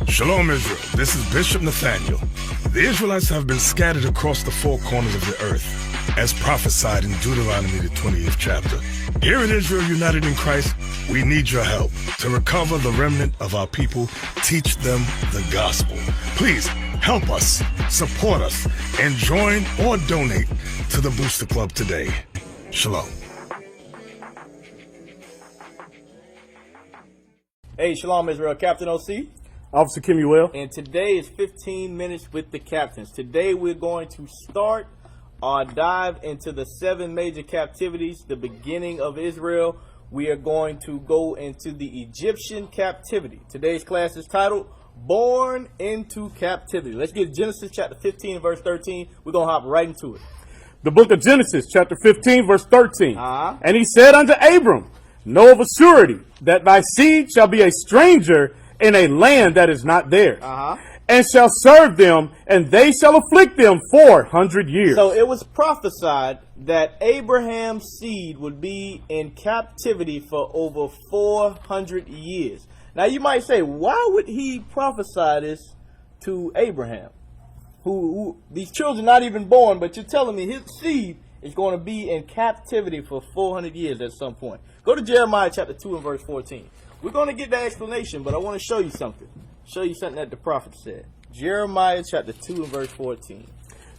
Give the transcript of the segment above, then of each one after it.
Shalom, Israel. This is Bishop Nathaniel. The Israelites have been scattered across the four corners of the earth, as prophesied in Deuteronomy, the 28th chapter. Here in Israel United in Christ, we need your help to recover the remnant of our people, teach them the gospel. Please help us, support us, and join or donate to the Booster Club today. Shalom. Hey, Shalom, Israel. Captain OC. Officer Kimuel. And today is 15 minutes with the captains. Today we're going to start our dive into the 7 major captivities, the beginning of Israel. We are going to go into the Egyptian captivity. Today's class is titled Born into Captivity. Let's get Genesis chapter 15 verse 13. We're going to hop right into it. The book of Genesis chapter 15 verse 13. And he said unto Abram, know of a surety that thy seed shall be a stranger in a land that is not theirs, and shall serve them, and they shall afflict them 400 years. So it was prophesied that Abraham's seed would be in captivity for over 400 years. Now you might say, why would he prophesy this to Abraham? Who these children not even born, but you're telling me his seed is going to be in captivity for 400 years at some point. Go to Jeremiah chapter 2 and verse 14. We're going to get that explanation, but I want to show you something. Show you something that the prophet said. Jeremiah chapter 2 and verse 14.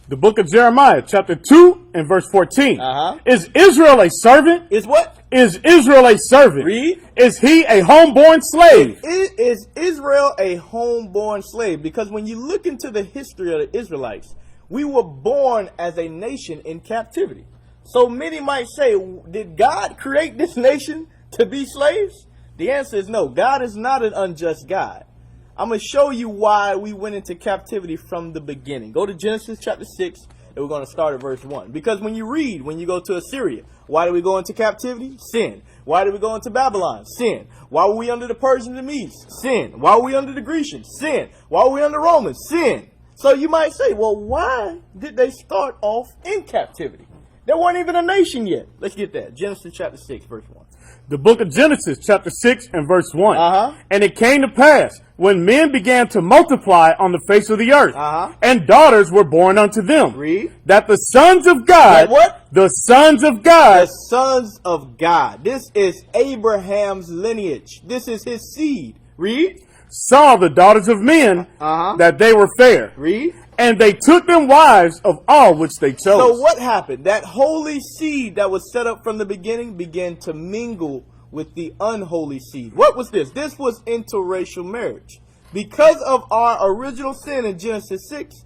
The book of Jeremiah chapter 2 and verse 14. Is Israel a servant? Is what? Is Israel a servant? Read. Is he a homeborn slave? Is Israel a homeborn slave? Because when you look into the history of the Israelites, we were born as a nation in captivity. So many might say, did God create this nation to be slaves? The answer is no. God is not an unjust God. I'm going to show you why we went into captivity from the beginning. Go to Genesis chapter 6, and we're going to start at verse 1. Because when you read, when you go to Assyria, why do we go into captivity? Sin. Why do we go into Babylon? Sin. Why were we under the Persians and Medes? Sin. Why were we under the Grecians? Sin. Why were we under Romans? Sin. So you might say, well, why did they start off in captivity? There weren't even a nation yet. Let's get that. Genesis chapter 6, verse 1. The book of Genesis chapter 6 and verse 1. And it came to pass, when men began to multiply on the face of the earth, and daughters were born unto them, that the sons of God, the sons of God, the sons of God, this is Abraham's lineage, this is his seed, read, saw the daughters of men, that they were fair, read, and they took them wives of all which they chose. So what happened? That holy seed that was set up from the beginning began to mingle with the unholy seed. What was this? This was interracial marriage. Because of our original sin in Genesis 6,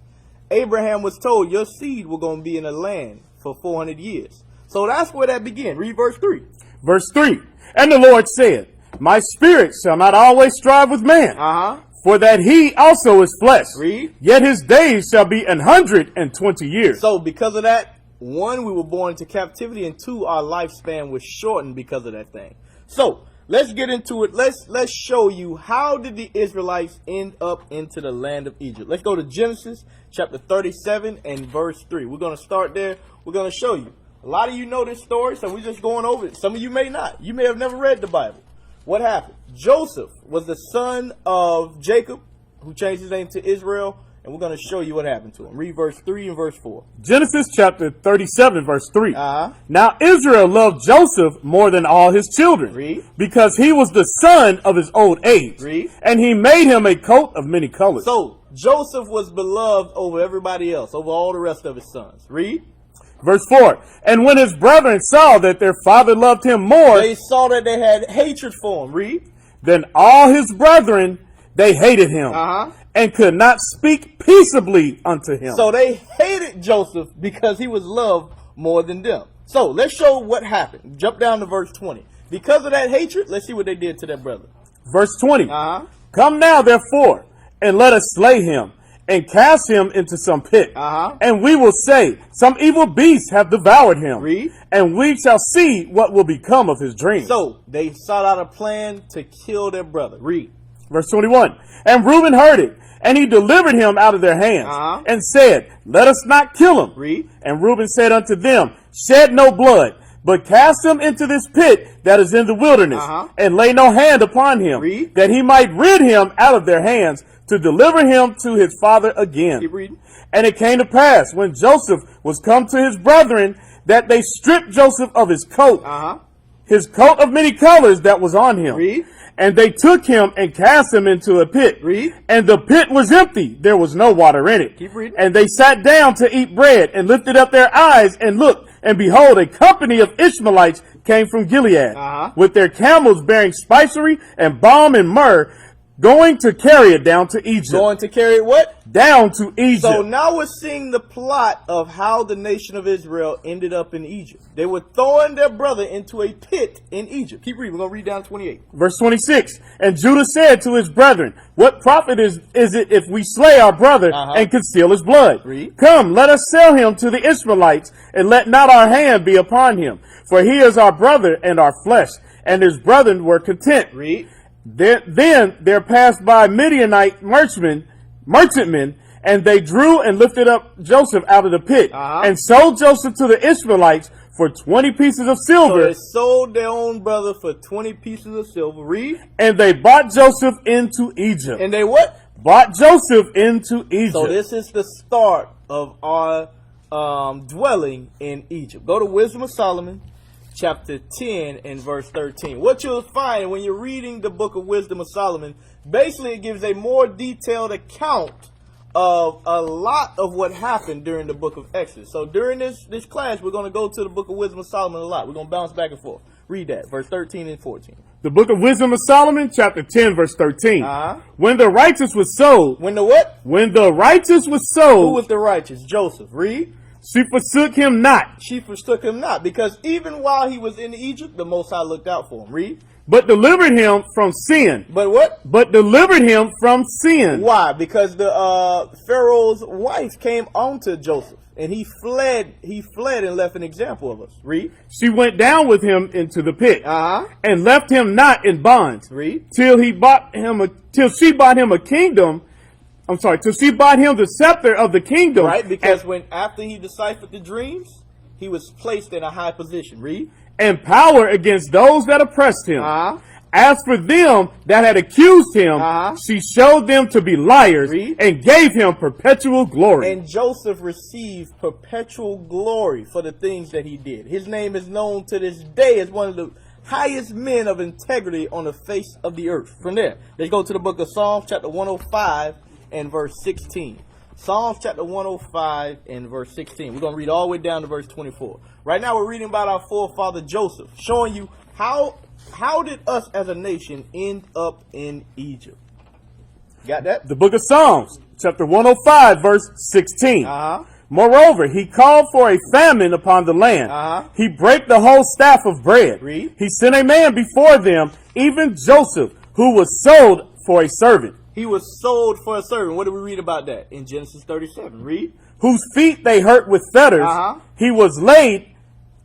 Abraham was told your seed was going to be in a land for 400 years. So that's where that began. Read verse 3. Verse 3. And the Lord said, my spirit shall not always strive with man. For that he also is flesh. Read. Yet his days shall be 120 years. So because of that, 1, we were born into captivity, and 2, our lifespan was shortened because of that thing. So let's get into it. Let's show you how did the Israelites end up into the land of Egypt. Let's go to Genesis chapter 37 and verse 3. We're going to start there. We're going to show you. A lot of you know this story, so we're just going over it. Some of you may not. You may have never read the Bible. What happened? Joseph was the son of Jacob, who changed his name to Israel, and we're going to show you what happened to him. Read verse 3 and verse 4. Genesis chapter 37, verse 3. Now Israel loved Joseph more than all his children, Read. because he was the son of his old age, Read. and he made him a coat of many colors. So Joseph was beloved over everybody else, over all the rest of his sons. Read. Verse 4. And when his brethren saw that their father loved him more, they saw that they had hatred for him. Read. Than all his brethren, they hated him, and could not speak peaceably unto him. So they hated Joseph because he was loved more than them. So let's show what happened. Jump down to verse 20. Because of that hatred, let's see what they did to their brother. Verse 20. Come now, therefore, and let us slay him, and cast him into some pit. And we will say, some evil beasts have devoured him. Read. And we shall see what will become of his dreams. So they sought out a plan to kill their brother. Read. Verse 21. And Reuben heard it, and he delivered him out of their hands, and said, let us not kill him. Read. And Reuben said unto them, shed no blood, but cast him into this pit that is in the wilderness, and lay no hand upon him, Read. that he might rid him out of their hands, to deliver him to his father again. Keep reading. And it came to pass, when Joseph was come to his brethren, that they stripped Joseph of his coat of many colors that was on him. Read. And they took him and cast him into a pit. Read. And the pit was empty. There was no water in it. Keep reading. And they sat down to eat bread, and lifted up their eyes and looked. And behold, a company of Ishmaelites came from Gilead, with their camels bearing spicery and balm and myrrh, going to carry it down to Egypt. Going to carry it what? Down to Egypt. So now we're seeing the plot of how the nation of Israel ended up in Egypt. They were throwing their brother into a pit in Egypt. Keep reading. We're going to read down to 28. Verse 26. And Judah said to his brethren, what profit is it if we slay our brother and conceal his blood? Read. Come, let us sell him to the Ishmaelites, and let not our hand be upon him. For he is our brother and our flesh. And his brethren were content. Read. Then there passed by Midianite merchantmen, and they drew and lifted up Joseph out of the pit, and sold Joseph to the Ishmaelites for 20 pieces of silver. So they sold their own brother for 20 pieces of silver. Read. And they bought Joseph into Egypt. And they what? Bought Joseph into Egypt. So this is the start of our dwelling in Egypt. Go to Wisdom of Solomon, chapter 10 and verse 13. What you'll find when you're reading the book of Wisdom of Solomon, basically it gives a more detailed account of a lot of what happened during the book of Exodus. So during this class, we're going to go to the book of Wisdom of Solomon a lot. We're going to bounce back and forth. Read that, verse 13 and 14. The book of Wisdom of Solomon, chapter 10, verse 13. When the righteous was sold. When the what? When the righteous was sold. Who was the righteous? Joseph. Read. She forsook him not. She forsook him not. Because even while he was in Egypt, the Most High looked out for him. Read. But delivered him from sin. But what? But delivered him from sin. Why? Because the Pharaoh's wife came onto Joseph, and he fled and left an example of us. Read. She went down with him into the pit, and left him not in bonds. Read. Till she bought him a kingdom. I'm sorry, till she bought him the scepter of the kingdom. Right, because after he deciphered the dreams, he was placed in a high position. Read. And power against those that oppressed him. As for them that had accused him, she showed them to be liars. Read. And gave him perpetual glory. And Joseph received perpetual glory for the things that he did. His name is known to this day as one of the highest men of integrity on the face of the earth. From there, let's go to the book of Psalms, chapter 105 and verse 16. Psalms chapter 105 and verse 16. We're going to read all the way down to verse 24. Right now we're reading about our forefather Joseph, showing you how did us as a nation end up in Egypt. Got that? The book of Psalms, chapter 105, verse 16. Moreover, he called for a famine upon the land. He brake the whole staff of bread. Read. He sent a man before them, even Joseph, who was sold for a servant. He was sold for a servant. What do we read about that? In Genesis 37. Read. Whose feet they hurt with fetters. He was laid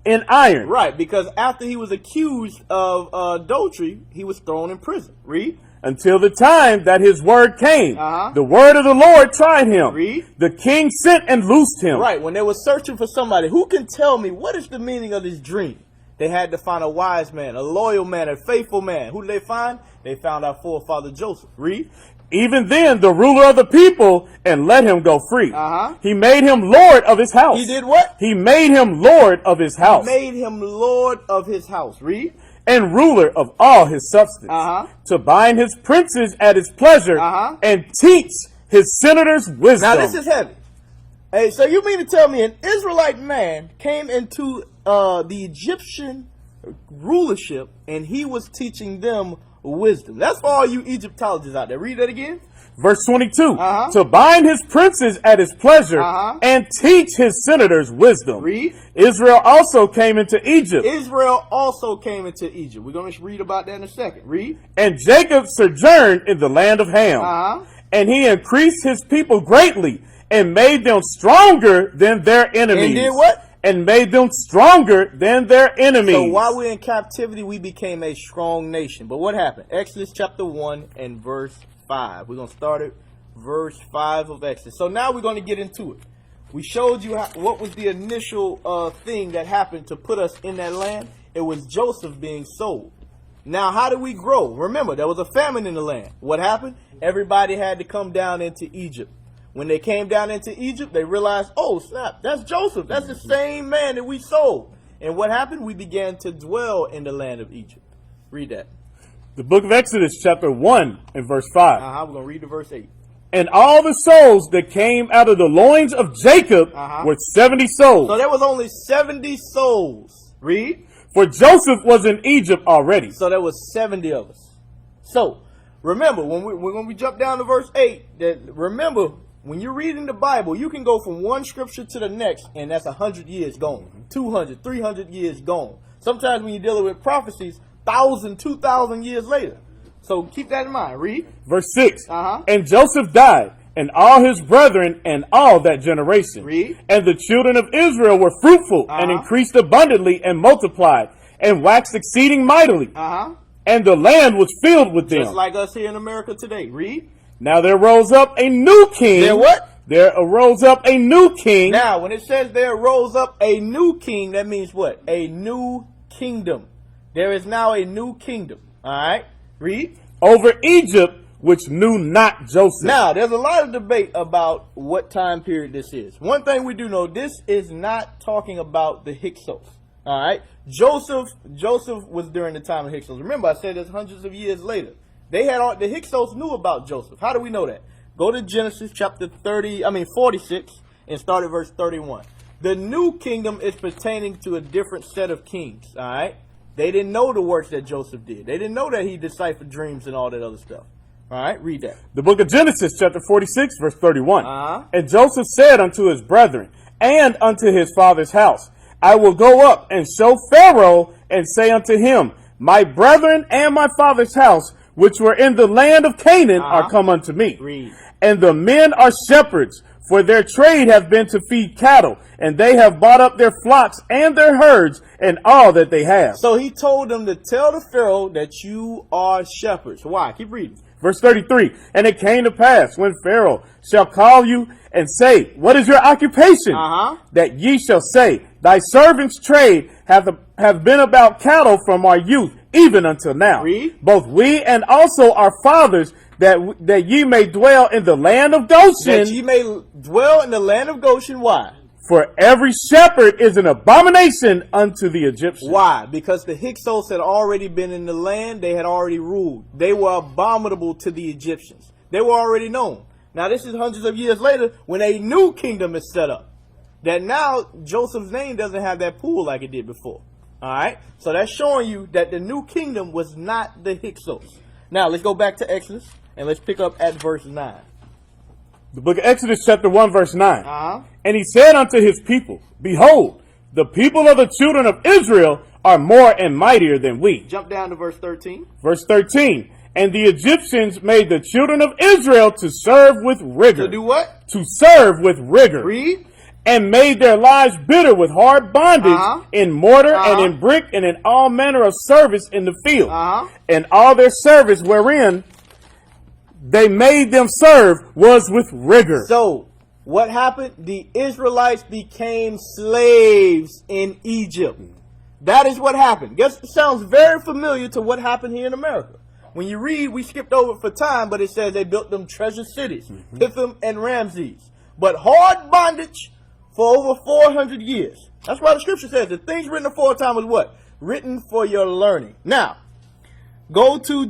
in iron. Right, because after he was accused of adultery, he was thrown in prison. Read. Until the time that his word came. The word of the Lord tried him. Read. The king sent and loosed him. Right, when they were searching for somebody, who can tell me what is the meaning of this dream? They had to find a wise man, a loyal man, a faithful man. Who did they find? They found our forefather Joseph. Read. Even then, the ruler of the people, and let him go free. He made him Lord of his house. He did what? He made him Lord of his house. He made him Lord of his house. Read. And ruler of all his substance. To bind his princes at his pleasure. And teach his senators wisdom. Now this is heavy. Hey, so you mean to tell me an Israelite man came into the Egyptian rulership and he was teaching them wisdom? That's for all you Egyptologists out there. Read that again. Verse 22, to bind his princes at his pleasure and teach his senators wisdom. Read. Israel also came into Egypt. Israel also came into Egypt. We're going to read about that in a second. Read. And Jacob sojourned in the land of Ham. And he increased his people greatly and made them stronger than their enemies. And did what? And made them stronger than their enemies. So while we're in captivity, we became a strong nation. But what happened? Exodus chapter 1 and verse 5. We're going to start at verse 5 of Exodus. So now we're going to get into it. We showed you what was the initial thing that happened to put us in that land. It was Joseph being sold. Now, how did we grow? Remember, there was a famine in the land. What happened? Everybody had to come down into Egypt. When they came down into Egypt, they realized, oh, snap, that's Joseph. That's the same man that we sold. And what happened? We began to dwell in the land of Egypt. Read that. The book of Exodus, chapter 1 and verse 5. We're going to read to verse 8. And all the souls that came out of the loins of Jacob were 70 souls. So there was only 70 souls. Read. For Joseph was in Egypt already. So there was 70 of us. So remember, when we jump down to verse 8, remember, when you're reading the Bible, you can go from one scripture to the next, and that's 100 years gone, 200, 300 years gone. Sometimes when you're dealing with prophecies, 1,000, 2,000 years later. So keep that in mind. Read. Verse 6. And Joseph died, and all his brethren, and all that generation. Read. And the children of Israel were fruitful, and increased abundantly, and multiplied, and waxed exceeding mightily. And the land was filled with them. Just like us here in America today. Read. Now there rose up a new king. There what? There arose up a new king. Now, when it says there rose up a new king, that means what? A new kingdom. There is now a new kingdom. All right? Read. Over Egypt, which knew not Joseph. Now, there's a lot of debate about what time period this is. One thing we do know, this is not talking about the Hyksos. All right? Joseph was during the time of Hyksos. Remember, I said it's hundreds of years later. The Hyksos knew about Joseph. How do we know that? Go to Genesis chapter 46 and start at verse 31. The new kingdom is pertaining to a different set of kings. All right? They didn't know the works that Joseph did. They didn't know that he deciphered dreams and all that other stuff. All right, read that. The book of Genesis, chapter 46, verse 31. And Joseph said unto his brethren and unto his father's house, I will go up and show Pharaoh and say unto him, my brethren and my father's house, which were in the land of Canaan, are come unto me. Read. And the men are shepherds, for their trade hath been to feed cattle, and they have bought up their flocks and their herds and all that they have. So he told them to tell the Pharaoh that you are shepherds. Why? Keep reading. Verse 33, and it came to pass when Pharaoh shall call you and say, what is your occupation? That ye shall say, thy servant's trade hath been about cattle from our youth, even until now. Read. Both we and also our fathers, that ye may dwell in the land of Goshen. That ye may dwell in the land of Goshen. Why? For every shepherd is an abomination unto the Egyptians. Why? Because the Hyksos had already been in the land. They had already ruled. They were abominable to the Egyptians. They were already known. Now this is hundreds of years later when a new kingdom is set up. That now Joseph's name doesn't have that pool like it did before. All right. So that's showing you that the new kingdom was not the Hyksos. Now let's go back to Exodus and let's pick up at verse 9. The book of Exodus chapter 1 verse 9. And he said unto his people, behold, the people of the children of Israel are more and mightier than we. Jump down to verse 13. Verse 13. And the Egyptians made the children of Israel to serve with rigor. To do what? To serve with rigor. Read. And made their lives bitter with hard bondage in mortar and in brick and in all manner of service in the field. And all their service wherein they made them serve was with rigor. So what happened? The Israelites became slaves in Egypt. That is what happened. Guess it sounds very familiar to what happened here in America. When you read, we skipped over it for time, but it says they built them treasure cities, Pithom and Ramses. But hard bondage for over 400 years. That's why the scripture says the things written aforetime was what? Written for your learning. Now, go to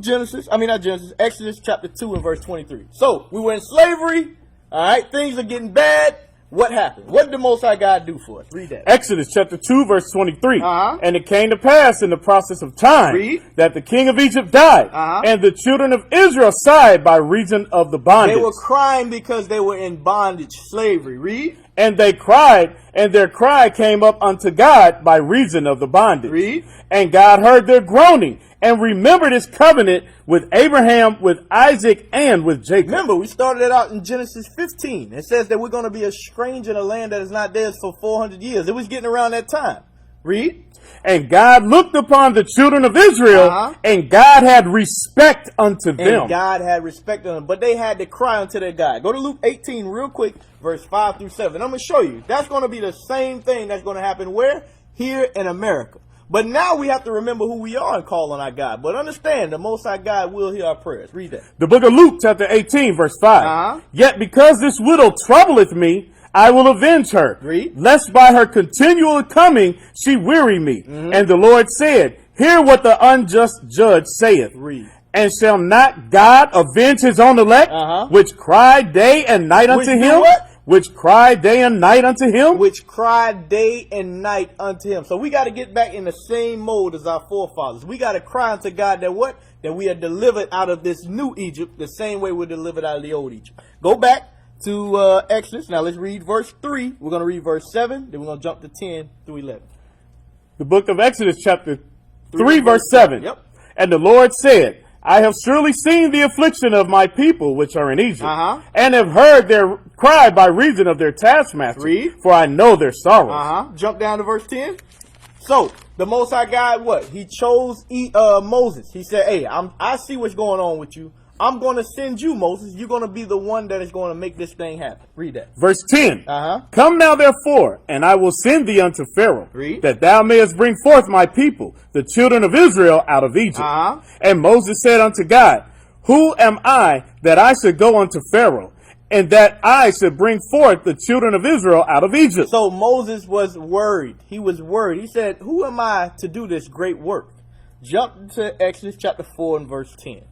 Exodus chapter 2 and verse 23. So, we were in slavery. All right, things are getting bad. What happened? What did the Most High God do for us? Read that. Exodus chapter 2, verse 23. And it came to pass in the process of time that the king of Egypt died, and the children of Israel sighed by reason of the bondage. They were crying because they were in bondage, slavery. Read. And they cried, and their cry came up unto God by reason of the bondage. Read. And God heard their groaning, and remembered his covenant with Abraham, with Isaac, and with Jacob. Remember, we started it out in Genesis 15. It says that we're going to be a stranger in a land that is not theirs for 400 years. It was getting around that time. Read. And God looked upon the children of Israel, and God had respect unto them. And God had respect on them, but they had to cry unto their God. Go to Luke 18 real quick, verse 5 through 7. I'm going to show you. That's going to be the same thing that's going to happen where? Here in America. But now we have to remember who we are and call on our God. But understand, the Most High God will hear our prayers. Read that. The book of Luke, chapter 18, verse 5. Yet because this widow troubleth me, I will avenge her, lest by her continual coming she weary me. And the Lord said, hear what the unjust judge saith. And shall not God avenge his own elect, which cry day and night unto him? Which cry day and night unto him? Which cry day and night unto him. So we got to get back in the same mode as our forefathers. We got to cry unto God that what? That we are delivered out of this new Egypt the same way we're delivered out of the old Egypt. Go back to Exodus. Now let's read verse 3. We're going to read verse 7. Then we're going to jump to 10 through 11. The book of Exodus chapter 3 verse 7. Yep. And the Lord said, I have surely seen the affliction of my people which are in Egypt, and have heard their cry by reason of their taskmasters, for I know their sorrows. Jump down to verse 10. So, the Most High God, what? He chose Moses. He said, hey, I see what's going on with you. I'm going to send you, Moses. You're going to be the one that is going to make this thing happen. Read that. Verse 10. Come now, therefore, and I will send thee unto Pharaoh, that thou mayest bring forth my people, the children of Israel, out of Egypt. And Moses said unto God, who am I that I should go unto Pharaoh, and that I should bring forth the children of Israel out of Egypt? So Moses was worried. He was worried. He said, who am I to do this great work? Jump to Exodus chapter 4 and verse 10.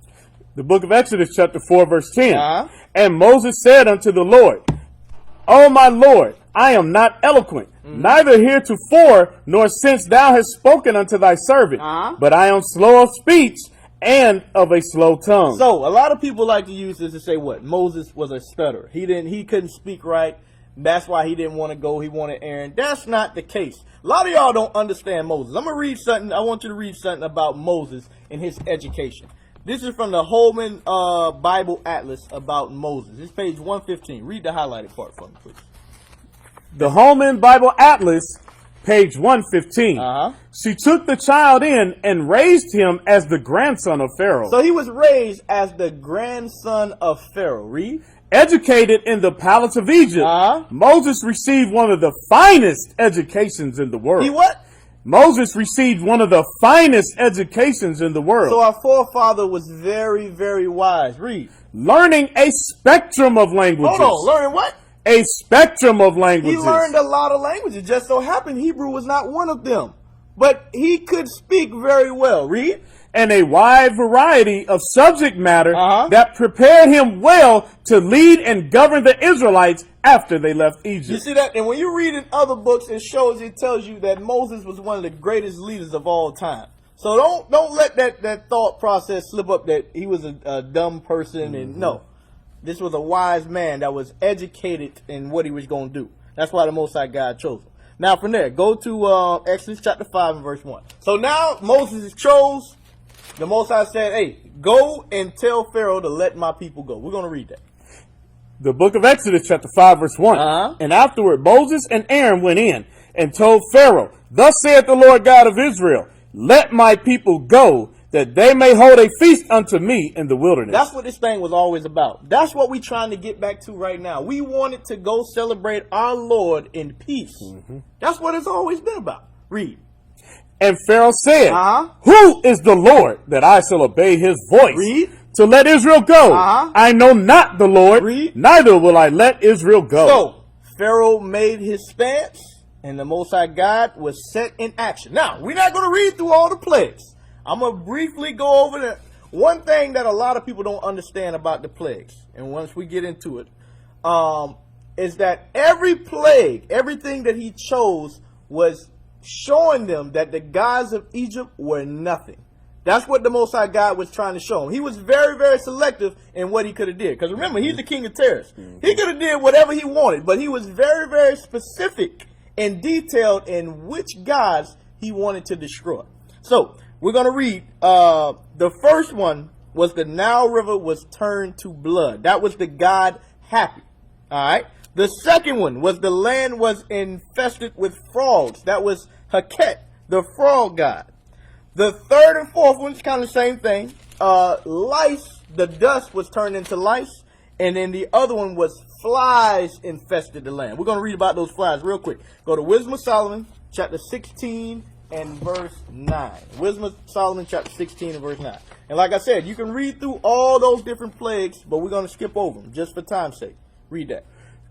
The book of Exodus chapter 4 verse 10. And Moses said unto the Lord, O my Lord, I am not eloquent, neither heretofore, nor since thou hast spoken unto thy servant, but I am slow of speech and of a slow tongue. So a lot of people like to use this to say what? Moses was a stutterer. He couldn't speak right. That's why he didn't want to go. He wanted Aaron. That's not the case. A lot of y'all don't understand Moses. I'm going to read something. I want you to read something about Moses and his education. This is from the Holman Bible Atlas about Moses. This is page 115. Read the highlighted part for me, please. The Holman Bible Atlas, page 115. She took the child in and raised him as the grandson of Pharaoh. So he was raised as the grandson of Pharaoh. Read. Educated in the palace of Egypt, Moses received one of the finest educations in the world. He what? Moses received one of the finest educations in the world. So our forefather was very, very wise. Read. Learning a spectrum of languages. Hold on, learning what? A spectrum of languages. He learned a lot of languages. Just so happened Hebrew was not one of them. But he could speak very well. Read. And a wide variety of subject matter that prepared him well to lead and govern the Israelites after they left Egypt. You see that? And when you read in other books, it tells you that Moses was one of the greatest leaders of all time. So don't let that thought process slip up that he was a dumb person. And no, this was a wise man that was educated in what he was going to do. That's why the Most High God chose him. Now from there, go to Exodus chapter 5 and verse 1. So now Moses is chose. The Most High said, hey, go and tell Pharaoh to let my people go. We're going to read that. The book of Exodus chapter 5 verse 1. And afterward Moses and Aaron went in and told Pharaoh, thus saith the Lord God of Israel, let my people go, that they may hold a feast unto me in the wilderness. That's what this thing was always about. That's what we're trying to get back to right now. We wanted to go celebrate our Lord in peace. That's what it's always been about. Read. And Pharaoh said, who is the Lord that I shall obey his voice? Read. To let Israel go. I know not the Lord, neither will I let Israel go. So, Pharaoh made his stance, and the Most High God was set in action. Now, we're not going to read through all the plagues. I'm going to briefly go over the one thing that a lot of people don't understand about the plagues. And once we get into it, is that every plague, everything that he chose was showing them that the gods of Egypt were nothing. That's what the Most High God was trying to show him. He was very, very selective in what he could have did. Because remember, he's the king of terrorists. He could have did whatever he wanted, but he was very, very specific and detailed in which gods he wanted to destroy. So we're going to read. The first one was the Nile River was turned to blood. That was the god Happy. All right. The second one was the land was infested with frogs. That was Heket, the frog god. The third and fourth one's kind of the same thing. Lice, the dust was turned into lice. And then the other one was flies infested the land. We're going to read about those flies real quick. Go to Wisdom of Solomon, chapter 16 and verse 9. Wisdom of Solomon, chapter 16 and verse 9. And like I said, you can read through all those different plagues, but we're going to skip over them just for time's sake. Read that.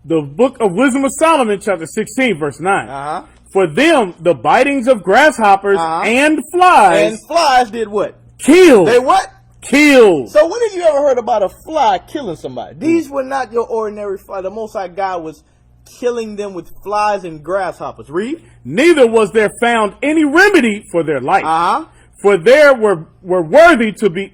The book of Wisdom of Solomon, chapter 16, verse 9. For them, the bitings of grasshoppers and flies. And flies did what? Killed. They what? Killed. So when have you ever heard about a fly killing somebody? These were not your ordinary fly. The Most High God was killing them with flies and grasshoppers. Read. Neither was there found any remedy for their life. For they were worthy to be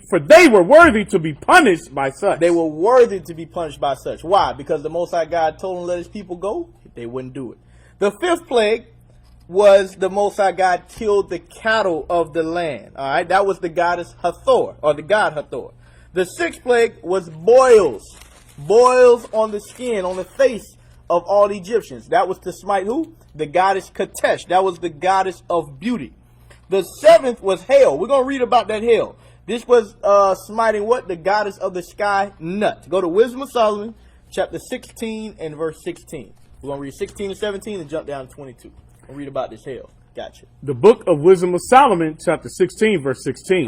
punished by such. They were worthy to be punished by such. Why? Because the Most High God told them to let his people go. They wouldn't do it. The fifth plague was the Most High God killed the cattle of the land. All right, that was the goddess Hathor, or the god Hathor. The sixth plague was boils on the skin, on the face of all the Egyptians. That was to smite who? The goddess Katesh. That was the goddess of beauty. The seventh was hail. We're going to read about that hail. This was smiting what? The goddess of the sky, Nut. Go to Wisdom of Solomon, chapter 16 and verse 16. We're going to read 16 and 17 and jump down to 22. We'll read about this hail. Gotcha. The book of Wisdom of Solomon, chapter 16, verse 16.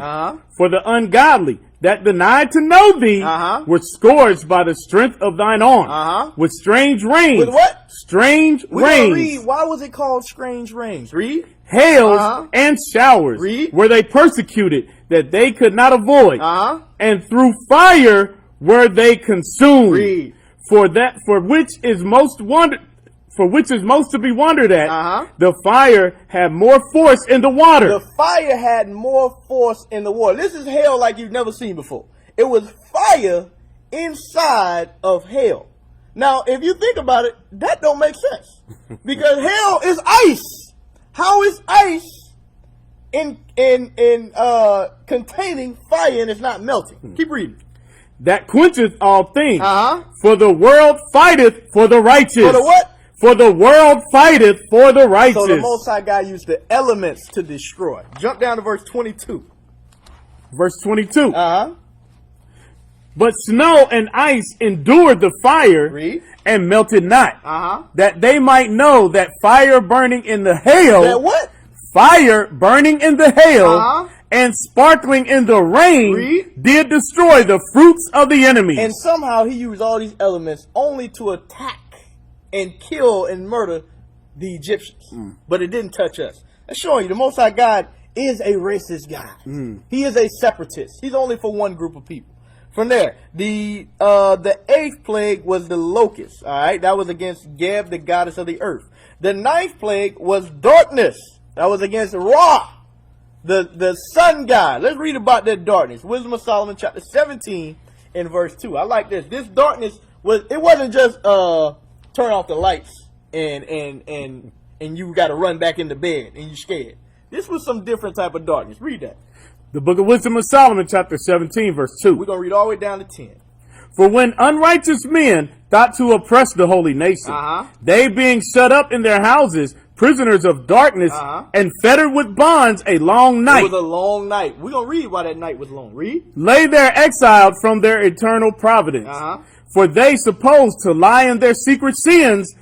For the ungodly that denied to know thee were scourged by the strength of thine arm with strange rains. With what? Strange rains. Read. Why was it called strange rains? Read. Hails and showers. Read. Were they persecuted that they could not avoid. And through fire were they consumed. Read. For which is most to be wondered at, the fire had more force in the water. The fire had more force in the water. This is hell like you've never seen before. It was fire inside of hell. Now, if you think about it, that don't make sense. Because hell is ice. How is ice containing fire and it's not melting? Keep reading. That quencheth all things. For the world fighteth for the righteous. For the what? For the world fighteth for the righteous. So the Most High God used the elements to destroy. Jump down to verse 22. Verse 22. But snow and ice endured the fire. Read. And melted not. That they might know that fire burning in the hail. That what? Fire burning in the hail. And sparkling in the rain. Read. Did destroy the fruits of the enemy. And somehow he used all these elements only to attack and kill and murder the Egyptians. But it didn't touch us. That's showing you the Most High God is a racist God. He is a separatist. He's only for one group of people. From there, the eighth plague was the locust. All right, that was against Geb, the goddess of the earth. The ninth plague was darkness. That was against Ra, the sun god. Let's read about that darkness. Wisdom of Solomon, chapter 17, in verse 2. I like this. This darkness wasn't just turn off the lights and you got to run back into bed and you're scared. This was some different type of darkness. Read that. The book of Wisdom of Solomon, chapter 17, verse 2. We're going to read all the way down to 10. For when unrighteous men thought to oppress the holy nation, they being shut up in their houses, prisoners of darkness, and fettered with bonds a long night. It was a long night. We're going to read why that night was long. Read. Lay there exiled from their eternal providence. For they supposed to lie in their secret sins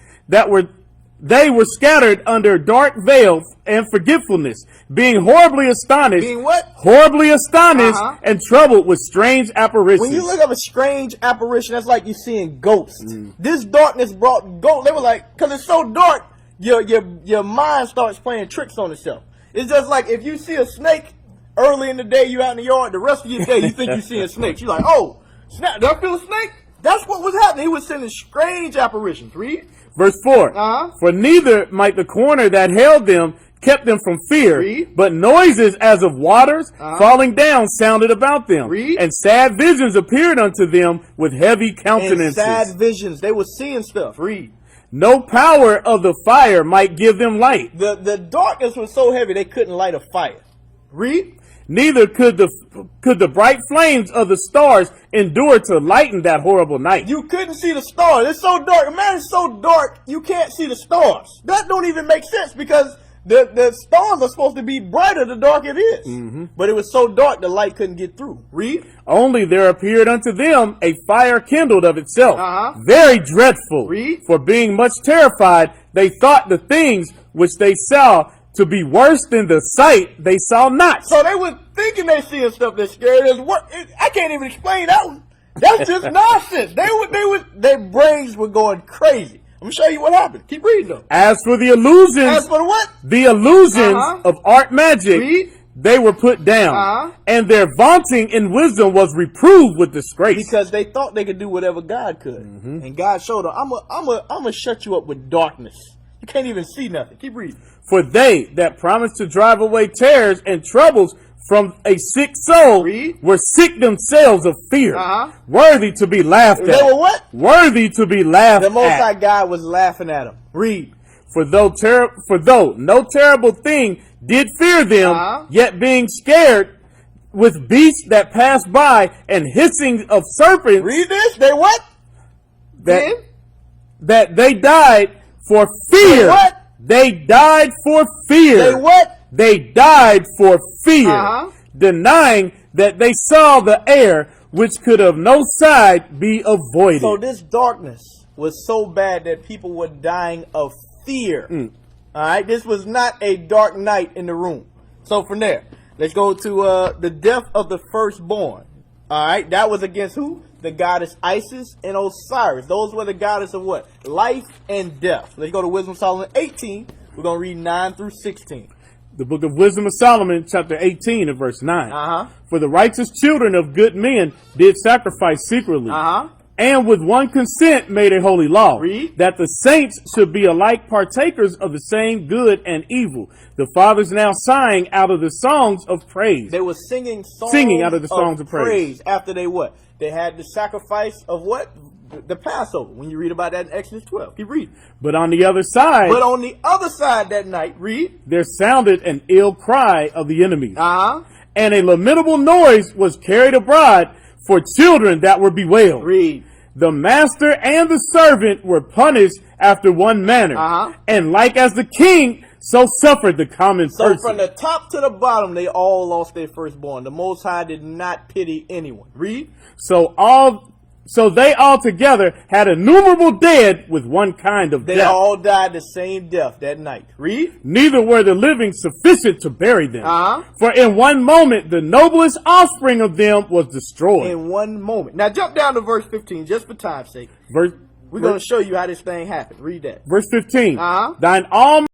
they were scattered under dark veil and forgetfulness, being horribly astonished. Being what? Horribly astonished and troubled with strange apparitions. When you look up a strange apparition, that's like you seeing ghosts. This darkness brought ghosts. They were like, because it's so dark, your mind starts playing tricks on itself. It's just like if you see a snake early in the day, you out in the yard, the rest of your day you think you see a snake. You're like, oh, snap, do I feel a snake? That's what was happening. He was sending strange apparitions. Read. Verse 4. For neither might the corner that held them kept them from fear, Read. but noises as of waters falling down sounded about them. Read. And sad visions appeared unto them with heavy countenances. And sad visions. They were seeing stuff. Read. No power of the fire might give them light. The darkness was so heavy they couldn't light a fire. Read. Neither could the bright flames of the stars endure to lighten that horrible night. You couldn't see the stars. It's so dark. Man, it's so dark you can't see the stars. That don't even make sense because the stars are supposed to be brighter the darker it is. But it was so dark the light couldn't get through. Read. Only there appeared unto them a fire kindled of itself, very dreadful. Read. For being much terrified, they thought the things which they saw to be worse than the sight they saw not. So they were thinking they seeing stuff that scared us. I can't even explain that one. That's just nonsense. Their brains were going crazy. I'm gonna show you what happened. Keep reading though. As for the illusions, As for the what? The illusions of art magic, Read. they were put down, and their vaunting in wisdom was reproved with disgrace. Because they thought they could do whatever God could, and God showed them, I'm gonna shut you up with darkness. You can't even see nothing. Keep reading. For they that promised to drive away terrors and troubles from a sick soul were sick themselves of fear, worthy to be laughed at. They were what? Worthy to be laughed The Most at. High God was laughing at them. Read. For though no terrible thing did fear them, yet being scared with beasts that pass by and hissing of serpents. Read this. They what? That they died for fear. They what? They died for fear. They what? They died for fear, denying that they saw the air which could of no side be avoided. So this darkness was so bad that people were dying of fear. All right, this was not a dark night in the room. So from there, let's go to the death of the firstborn. All right, that was against who? The goddess Isis and Osiris. Those were the goddess of what? Life and death. Let's go to Wisdom of Solomon 18. We're going to read 9 through 16. The book of Wisdom of Solomon, chapter 18 and verse 9. For the righteous children of good men did sacrifice secretly, and with one consent made a holy law, that the saints should be alike partakers of the same good and evil. The fathers now sang out of the songs of praise. They were singing out of the songs of praise. After they what? They had the sacrifice of what? The Passover. When you read about that in Exodus 12. Keep reading. But on the other side. But on the other side that night, read. There sounded an ill cry of the enemies. And a lamentable noise was carried abroad for children that were bewailed. Read. The master and the servant were punished after one manner. And like as the king, so suffered the common person. So from the top to the bottom, they all lost their firstborn. The Most High did not pity anyone. Read. So they all together had innumerable dead with one kind of death. They all died the same death that night. Read. Neither were the living sufficient to bury them. For in one moment the noblest offspring of them was destroyed. In one moment. Now jump down to verse 15 just for time's sake. We're going to show you how this thing happened. Read that. Verse 15. Thine alm